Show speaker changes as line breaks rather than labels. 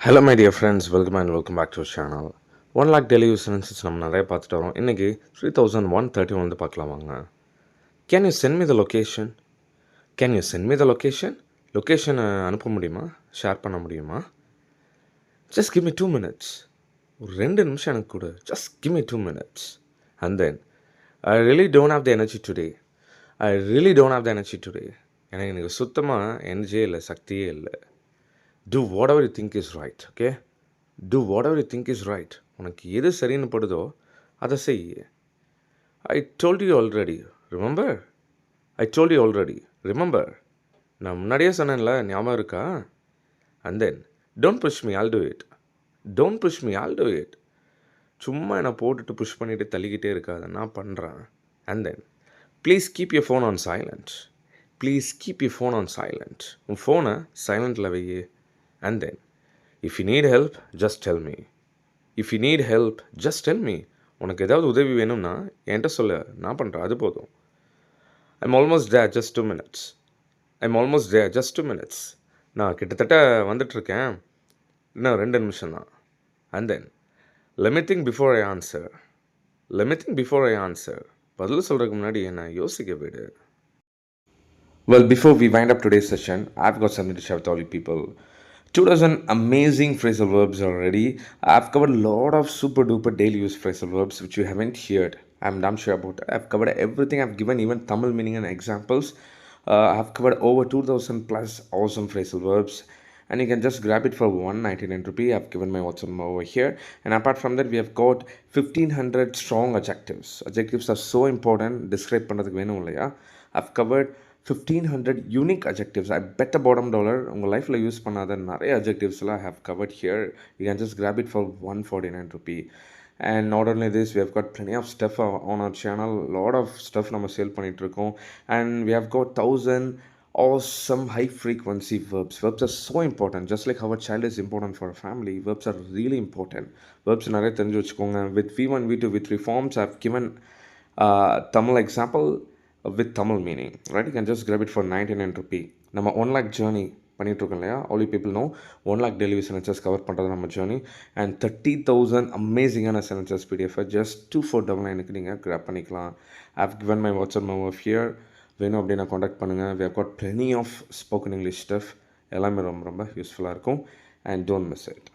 Hello my dear friends, welcome back to our channel. 1 lakh daily use sentences நம்ம நிறைய பார்த்துட்டு வரோம். இன்றைக்கி 3130 வந்து பார்க்கலாம் வாங்க. Can you send me the location? Can you send me the location? லொக்கேஷனை அனுப்ப முடியுமா, ஷேர் பண்ண முடியுமா? Just give me 2 minutes. ஒரு 2 நிமிஷம் எனக்கு கொடு. Just give me 2 minutes. And then, I really don't have the energy today. I really don't have the energy today. எனக்கு எனக்கு சுத்தமாக எனர்ஜியே இல்லை, சக்தியே இல்லை. Do whatever you think is right, okay? Do whatever you think is right. உனக்கு எது சரின்னு படுதோ அதை செய். I told you already, remember? I told you already, remember? நான் முன்னாடியே சொன்னேன்ல, ஞாபகம் இருக்கா? And then, don't push me, I'll do it. Don't push me, I'll do it. சும்மா என்னை போட்டுட்டு புஷ் பண்ணிவிட்டு தள்ளிக்கிட்டே இருக்காத, நான் பண்ணுறேன். And then, please keep your phone on silent. Please keep your phone on silent. உன் ஃபோனை சைலண்டில் வை. And then, if you need help, just tell me. If you need help, just tell me. உனக்கு ஏதாவது உதவி வேணும்னா என்கிட்ட சொல்ல, நான் பண்ணுறேன், அது போதும். I'm almost there, just 2 minutes. I'm almost there, just 2 minutes. நான் கிட்டத்தட்ட வந்துட்டுருக்கேன், இன்னும் 2 நிமிஷம் தான். And then, let me think before I answer. Let me think before I answer. பதில் சொல்கிறதுக்கு முன்னாடி என்னை யோசிக்க விடு. Well, before we wind up today's session, I've got something to share with all you people. 2000 amazing phrasal verbs already. I've covered a lot of super duper daily use phrasal verbs which you haven't heard. I'm damn sure about it. I've covered everything. I've given even Tamil meaning and examples. I've covered over 2000 plus awesome phrasal verbs. And you can just grab it for 199 rupee. I've given my WhatsApp number over here. And apart from that, we have got 1500 strong adjectives. Adjectives are so important. Describe பண்ணதுக்கு வேணும் இல்லையா? I've covered 1500 unique adjectives. I bet a bottom dollar உங்கள் லைஃப்பில் use பண்ணாத நிறைய adjectivesலாம் I have covered here. You can just grab it for 149 rupee. And not only this, we have got plenty of stuff on our channel. Lot of stuff நம்ம sale பண்ணிகிட்ருக்கோம். And we have got 1000 awesome high frequency verbs. Verbs are so important. Just like how a child is important for a family, verbs are really important. Verbs நிறைய தெரிஞ்சு வச்சுக்கோங்க. With V1, V2, V3 forms, I have given Tamil example with Tamil meaning, right? You can just grab it for 99 rupee. நம்ம 1 lakh journey பண்ணிகிட்ருக்கோம் இல்லையா? all you people know 1 lakh daily sentences cover பண்ணுறது நம்ம journey. and 30,000 அமேசிங்கான sentences PDF just 2499க்கு நீங்கள் grab பண்ணிக்கலாம். I've given my WhatsApp number here. வேணும் அப்படின்னா காண்டாக்ட் பண்ணுங்கள். we have got plenty of spoken English stuff. எல்லாமே ரொம்ப ரொம்ப யூஸ்ஃபுல்லாக இருக்கும். and don't miss it.